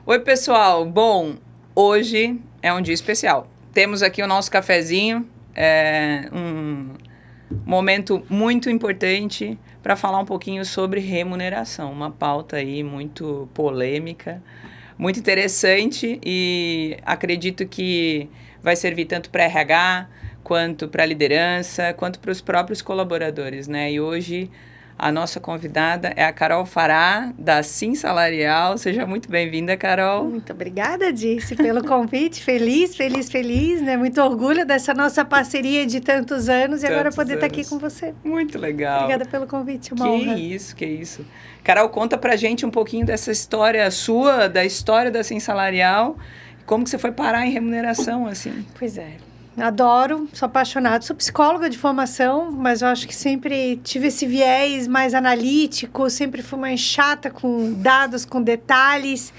Oi, pessoal. Bom, hoje é um dia especial. Temos aqui o nosso cafezinho, um momento muito importante para falar um pouquinho sobre remuneração, uma pauta aí muito polêmica, muito interessante e acredito que vai servir tanto para RH, quanto para a liderança, quanto para os próprios colaboradores, né? E hoje a nossa convidada é a Carol Fará, da Sim Salarial. Seja muito bem-vinda, Carol. Muito obrigada, Dirce, pelo convite. Feliz, né? Muito orgulho dessa nossa parceria de tantos anos e agora poder estar aqui com você. Muito legal. Obrigada pelo convite, uma honra. Que isso. Carol, conta pra gente um pouquinho dessa história sua, da história da Sim Salarial, como que você foi parar em remuneração, assim. Pois é. Adoro, sou apaixonada, sou psicóloga de formação, mas eu acho que sempre tive esse viés mais analítico, sempre fui mais chata com dados, com detalhes.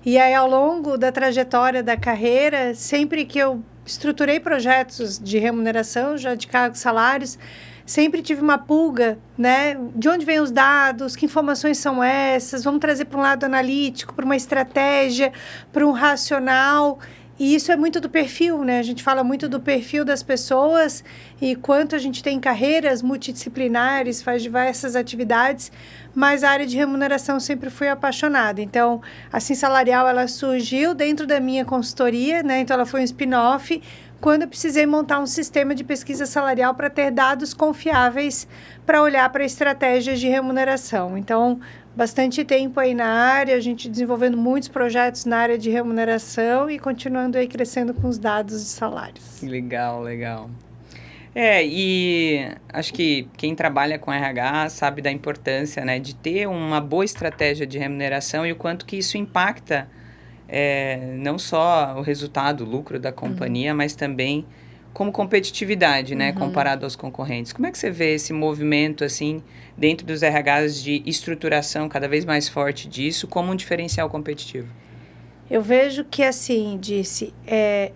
E aí, ao longo da trajetória da carreira, sempre que eu estruturei projetos de remuneração, já de cargos, salários, sempre tive uma pulga, né? De onde vêm os dados, que informações são essas, vamos trazer para um lado analítico, para uma estratégia, para um racional. E isso é muito do perfil, né? A gente fala muito do perfil das pessoas e quanto a gente tem carreiras multidisciplinares, faz diversas atividades, mas a área de remuneração sempre fui apaixonada. Então, a Sim Salarial, ela surgiu dentro da minha consultoria, né? Então, ela foi um spin-off quando eu precisei montar um sistema de pesquisa salarial para ter dados confiáveis para olhar para estratégias de remuneração. Então, bastante tempo aí na área, a gente desenvolvendo muitos projetos na área de remuneração e continuando aí crescendo com os dados de salários. Legal. E acho que quem trabalha com RH sabe da importância, né, de ter uma boa estratégia de remuneração e o quanto que isso impacta não só o resultado, o lucro da companhia, mas também como competitividade, né, comparado aos concorrentes. Como é que você vê esse movimento, assim, dentro dos RHs de estruturação cada vez mais forte disso, como um diferencial competitivo? Eu vejo que, assim,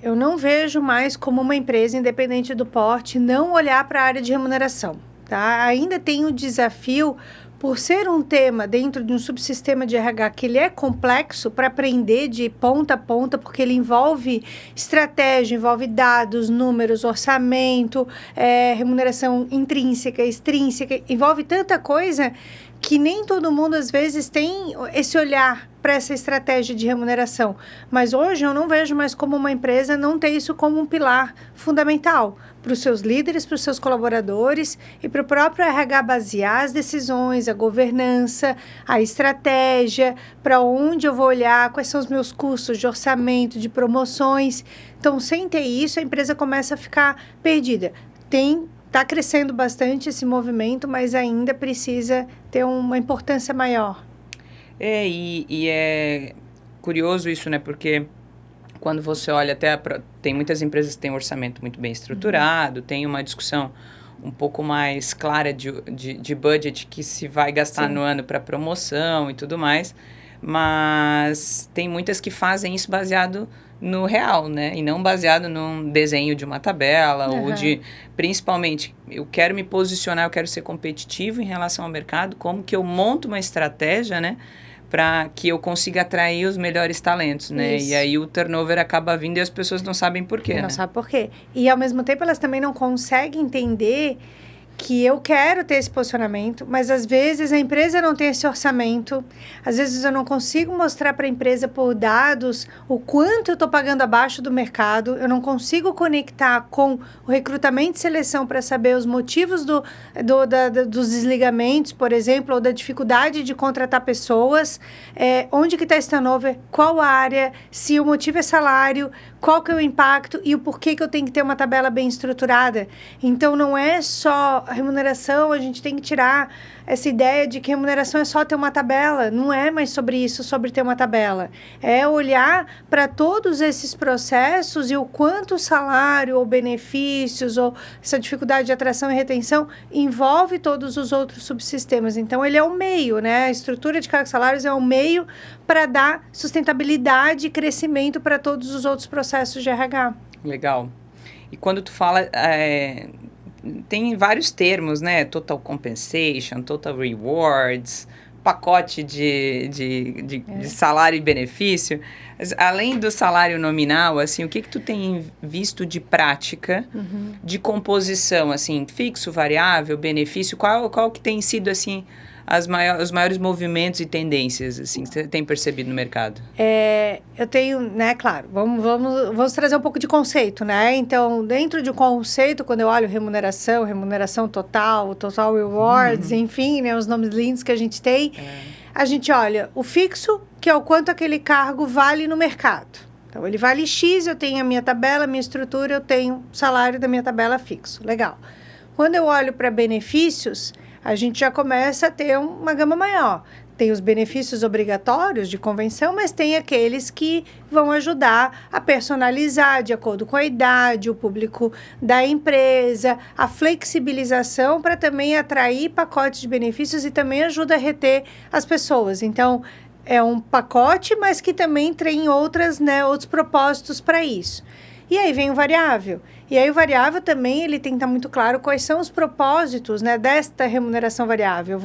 eu não vejo mais como uma empresa, independente do porte, não olhar para a área de remuneração, tá? Ainda tem o desafio, por ser um tema dentro de um subsistema de RH que ele é complexo para aprender de ponta a ponta, porque ele envolve estratégia, envolve dados, números, orçamento, remuneração intrínseca, extrínseca, envolve tanta coisa que nem todo mundo, às vezes, tem esse olhar para essa estratégia de remuneração. Mas hoje eu não vejo mais como uma empresa não ter isso como um pilar fundamental para os seus líderes, para os seus colaboradores e para o próprio RH basear as decisões, a governança, a estratégia, para onde eu vou olhar, quais são os meus custos de orçamento, de promoções. Então, sem ter isso, a empresa começa a ficar perdida. Está crescendo bastante esse movimento, mas ainda precisa ter uma importância maior. E é curioso isso, né? Porque quando você olha tem muitas empresas que têm um orçamento muito bem estruturado, tem uma discussão um pouco mais clara de budget que se vai gastar no ano para promoção e tudo mais, mas tem muitas que fazem isso baseado no real, né? E não baseado num desenho de uma tabela ou principalmente, eu quero me posicionar, eu quero ser competitivo em relação ao mercado, como que eu monto uma estratégia, né? Para que eu consiga atrair os melhores talentos, né? Isso. E aí o turnover acaba vindo e as pessoas não sabem por quê, Não sabem por quê. E, ao mesmo tempo, elas também não conseguem entender que eu quero ter esse posicionamento, mas às vezes a empresa não tem esse orçamento, às vezes eu não consigo mostrar para a empresa por dados o quanto eu estou pagando abaixo do mercado, eu não consigo conectar com o recrutamento e seleção para saber os motivos dos desligamentos, por exemplo, ou da dificuldade de contratar pessoas, onde que está esse turnover, qual área, se o motivo é salário, qual que é o impacto e o porquê que eu tenho que ter uma tabela bem estruturada. Então, não é só a remuneração, a gente tem que tirar essa ideia de que remuneração é só ter uma tabela. Não é mais sobre isso, sobre ter uma tabela. É olhar para todos esses processos e o quanto o salário ou benefícios ou essa dificuldade de atração e retenção envolve todos os outros subsistemas. Então, ele é o meio, né? A estrutura de cargos e salários é o meio para dar sustentabilidade e crescimento para todos os outros processos de RH. Legal. E quando tu fala... tem vários termos, né? Total compensation, total rewards, pacote de salário e benefício. Além do salário nominal, assim, o que tu tem visto de prática, de composição, assim, fixo, variável, benefício? Qual que tem sido, assim, os maiores movimentos e tendências, assim, que você tem percebido no mercado? Eu tenho, né, claro, vamos trazer um pouco de conceito, né? Então, dentro de um conceito, quando eu olho remuneração total, total rewards, enfim, né, os nomes lindos que a gente tem, a gente olha o fixo, que é o quanto aquele cargo vale no mercado. Então, ele vale X, eu tenho a minha tabela, a minha estrutura, eu tenho o salário da minha tabela fixo. Legal. Quando eu olho para benefícios, a gente já começa a ter uma gama maior. Tem os benefícios obrigatórios de convenção, mas tem aqueles que vão ajudar a personalizar de acordo com a idade, o público da empresa, a flexibilização para também atrair pacotes de benefícios e também ajuda a reter as pessoas. Então, é um pacote, mas que também tem outros propósitos para isso. E aí vem o variável. E aí o variável também, ele tem que estar muito claro quais são os propósitos, né, desta remuneração variável.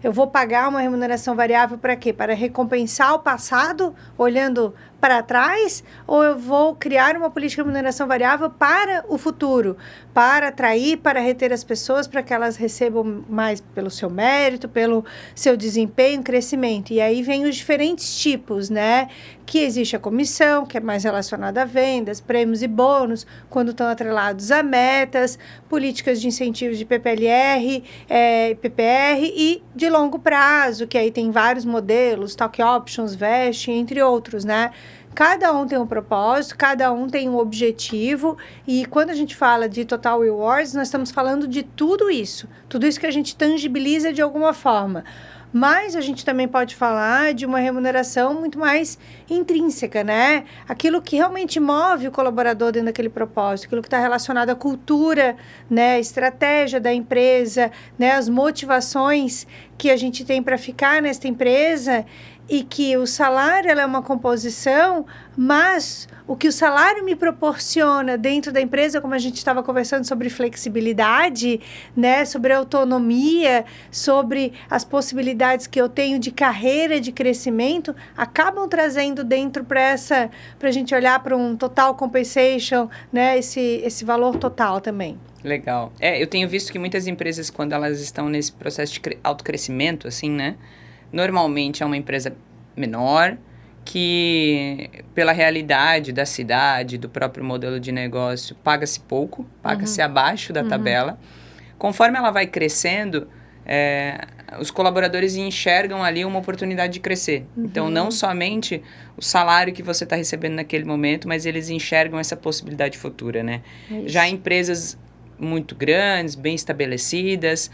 Eu vou pagar uma remuneração variável para quê? Para recompensar o passado, olhando para trás? Ou eu vou criar uma política de remuneração variável para o futuro? Para atrair, para reter as pessoas, para que elas recebam mais pelo seu mérito, pelo seu desempenho, crescimento. E aí vem os diferentes tipos, né? Que existe a comissão, que é mais relacionada a vendas, prêmios e bônus, quando estão atrelados a metas, políticas de incentivos de PPLR, PPR e de longo prazo, que aí tem vários modelos, stock options, vest, entre outros, né? Cada um tem um propósito, cada um tem um objetivo, e quando a gente fala de Total Rewards, nós estamos falando de tudo isso que a gente tangibiliza de alguma forma. Mas a gente também pode falar de uma remuneração muito mais intrínseca, né? Aquilo que realmente move o colaborador dentro daquele propósito, aquilo que está relacionado à cultura, né? A estratégia da empresa, né? As motivações que a gente tem para ficar nesta empresa, e que o salário ela é uma composição, mas o que o salário me proporciona dentro da empresa, como a gente estava conversando sobre flexibilidade, né, sobre autonomia, sobre as possibilidades que eu tenho de carreira, de crescimento, acabam trazendo dentro para a gente olhar para um total compensation, né, esse valor total também. Legal. Eu tenho visto que muitas empresas, quando elas estão nesse processo de autocrescimento, assim, né, normalmente é uma empresa menor, que pela realidade da cidade, do próprio modelo de negócio, paga-se pouco, paga-se abaixo da tabela. Conforme ela vai crescendo, os colaboradores enxergam ali uma oportunidade de crescer. Então, não somente o salário que você está recebendo naquele momento, mas eles enxergam essa possibilidade futura, né? Isso. Já empresas muito grandes, bem estabelecidas,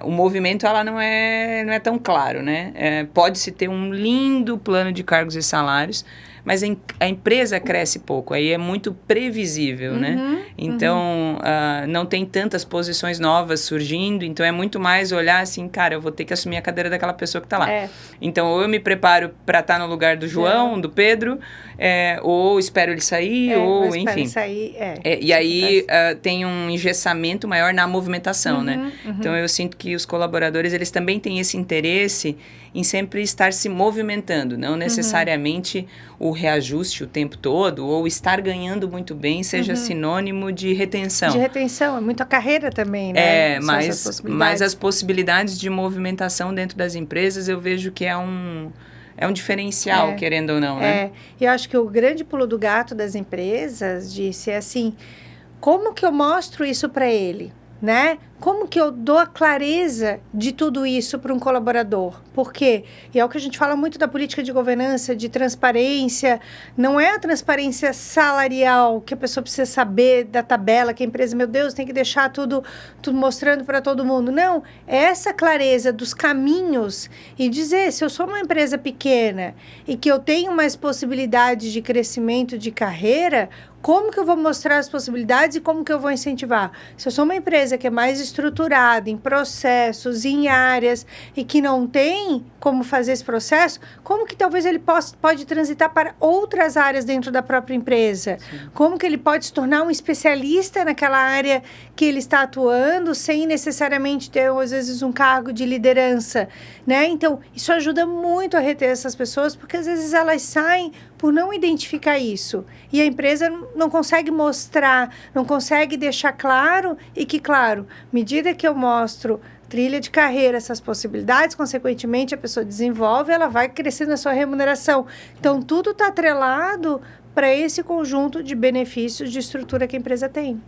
o movimento ela não é tão claro, né? Pode-se ter um lindo plano de cargos e salários, mas a empresa cresce pouco, aí é muito previsível, né? Então, não tem tantas posições novas surgindo, então é muito mais olhar assim, cara, eu vou ter que assumir a cadeira daquela pessoa que está lá. Então, ou eu me preparo para estar no lugar do João, do Pedro, ou espero ele sair, ou enfim. Ele sair, e aí tem um engessamento maior na movimentação, né? Então, eu sinto que os colaboradores, eles também têm esse interesse em sempre estar se movimentando, não necessariamente o reajuste o tempo todo, ou estar ganhando muito bem seja sinônimo de retenção. De retenção, é muito a carreira também, né? Mas as possibilidades de movimentação dentro das empresas, eu vejo que é um diferencial, querendo ou não, né? E eu acho que o grande pulo do gato das empresas, disse, é assim, como que eu mostro isso para ele, né? Como que eu dou a clareza de tudo isso para um colaborador? Por quê? E é o que a gente fala muito da política de governança, de transparência. Não é a transparência salarial que a pessoa precisa saber da tabela, que a empresa, meu Deus, tem que deixar tudo mostrando para todo mundo. Não, é essa clareza dos caminhos e dizer, se eu sou uma empresa pequena e que eu tenho mais possibilidades de crescimento de carreira, Como que eu vou mostrar as possibilidades e como que eu vou incentivar? Se eu sou uma empresa que é mais estruturada em processos, em áreas, e que não tem como fazer esse processo, como que talvez ele pode transitar para outras áreas dentro da própria empresa? Sim. Como que ele pode se tornar um especialista naquela área que ele está atuando, sem necessariamente ter, às vezes, um cargo de liderança, né? Então, isso ajuda muito a reter essas pessoas, porque às vezes elas saem por não identificar isso. E a empresa não consegue mostrar, não consegue deixar claro, e que, claro, à medida que eu mostro trilha de carreira, essas possibilidades, consequentemente, a pessoa desenvolve, ela vai crescendo na sua remuneração. Então, tudo está atrelado para esse conjunto de benefícios de estrutura que a empresa tem.